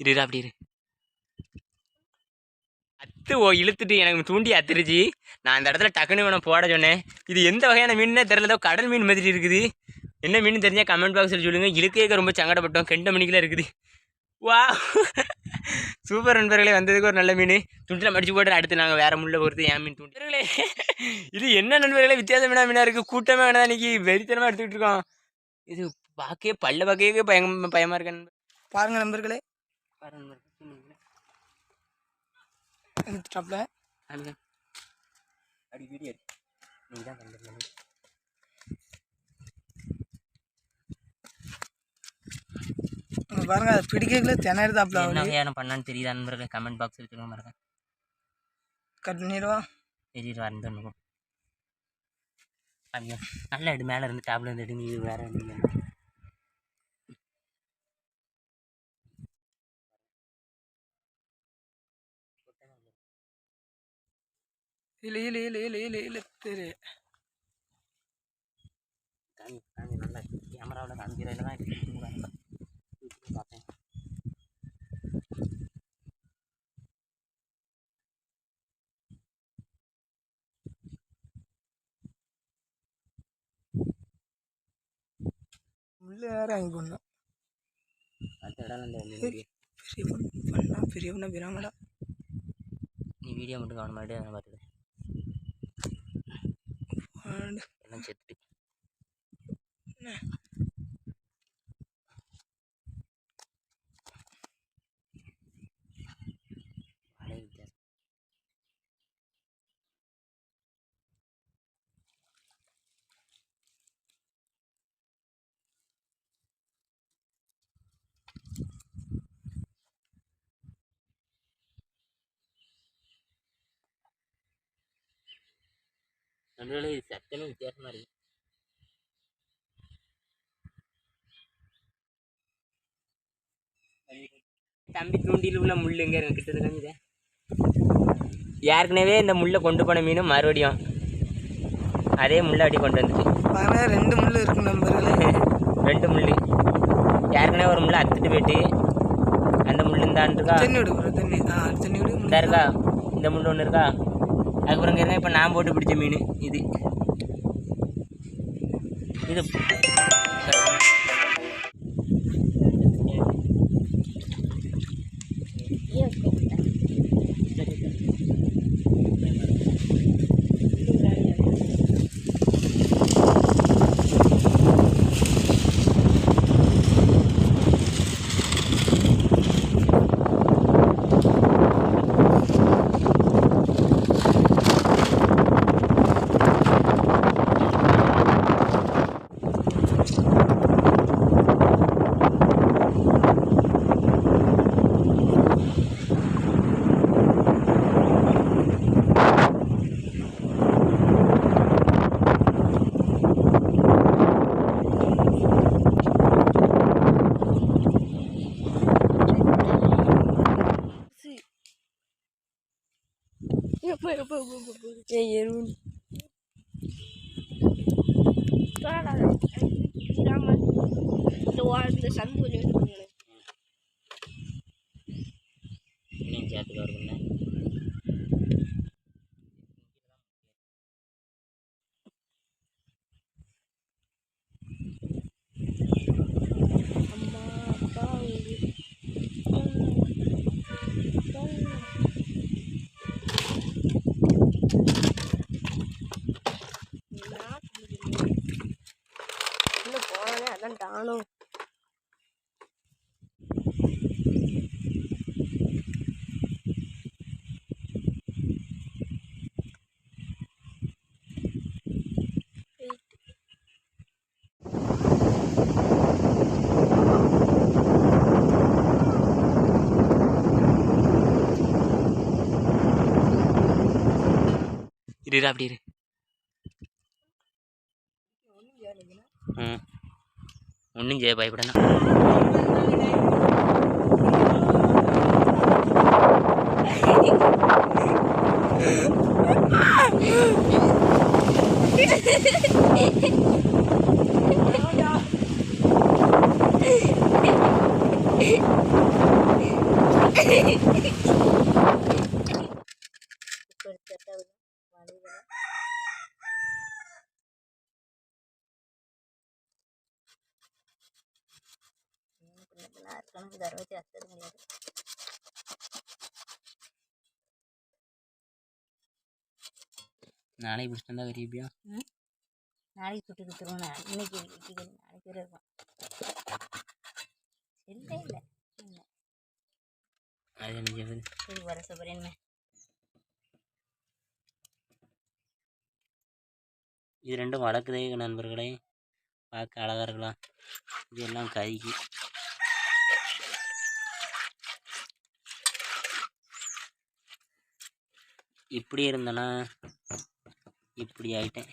இரு அப்படி இரு. இழுத்துட்டு எனக்கு தூண்டி அத்துருச்சு. நான் அந்த இடத்துல டக்குன்னு வேணும் போட சொன்னேன். இது எந்த வகையான மீன்னே தெரியல. கடல் மீன் மாதிரி இருக்குது. என்ன மீன் தெரிஞ்சா கமெண்ட் பாக்ஸில் சொல்லுங்கள். இழுக்க ரொம்ப சங்கடப்பட்டோம். கெண்ட மணிக்கில் இருக்குது. வா சூப்பர் நண்பர்களே, வந்ததுக்கு ஒரு நல்ல மீன். துண்டில் மடிச்சு போட்டு அடுத்து நாங்கள் வேற முள்ள பொறுத்து என் மீன் துண்டுகளே. இது என்ன நண்பர்களே வித்தியாசமான மீனாக இருக்குது. கூட்டமே வேணா இன்னைக்கு வெறித்தனமாக எடுத்துக்கிட்டு இருக்கோம். இது பார்க்கவே பயமாக இருக்கேன். பாருங்க நண்பர்களே, எடுத்துட்டாப்ல அடி வீடியோ நீ தான் கண்டு பாருங்க. அது பிடிக்கல திணறுதாப்ல. என்ன வகையான பண்ணான்னு தெரியுதா நண்பர்களே? கமெண்ட் பாக்ஸ் சொல்லுங்க. மறக்க கட் பண்ணிடுவா தெரியுதா இருந்துருக்கும். ஐயோ நல்லா எடு. மேலே இருந்து டேப்ல இருந்து எடுங்க. இது வேற தெரு நல்லா கேமராவில் காமிக்கிறதுல தான் பார்த்தேன். முள்ளு வேற வாங்கி போடணும். அடுத்த இடம் பெரிய பொண்ணா பிராமடா. நீ வீடியோ மட்டும் கவனம் மாட்டே அதை பார்த்துட்டு எல்லாம் செத்துட்டு வித்தியாசம். நண்பர்களே, இது சத்தமே வித்தியாசமா இருக்கு. தம்பி தூண்டியில் உள்ள முள் எங்க இருக்கு கிட்டது காமித. ஏற்கனவே இந்த முள்ளை கொண்டு போன மீனும் மறுபடியும் அதே முள்ளை அப்படி கொண்டு வந்துச்சு. 2 முள் இருக்கு நண்பர்களே. 2 முள். ஏற்கனவே ஒரு முள்ளை அத்துட்டு போயிட்டு அந்த முள் இந்தான்னு இருக்கா. இந்த இருக்கா, இந்த முள் ஒன்று இருக்கா. அதுக்கப்புறம் இருங்க. இப்போ நான் போட்டு பிடிச்ச மீன் இது. இது சேர்த்துக்கு வருதுங்க. அதான் தானும் இரு அப்படி இரு. ஒன்றும் செய்ய பயப்படணும். இப்போ செட் ஆகுது வலிகளை கணக்கு தர வச்சு அசது முடியாது. நாளைக்கு பிடிச்சிட்டு வந்தா கறிப்பியா? நாளைக்கு சுட்டு கொடுத்துருவோண்ணா. இன்னைக்கு நாளைக்கு வரை இருக்கும். இல்லை இல்லை இல்லை அது என்ன சரி வர சொல்கிறேன். இது ரெண்டும் வளர்க்குதே நண்பர்களே, பார்க்க அழகாக இருக்கலாம். இது எல்லாம் கறிக்கு. இப்படி இருந்தேன்னா இப்படி ஆயிட்டேன்.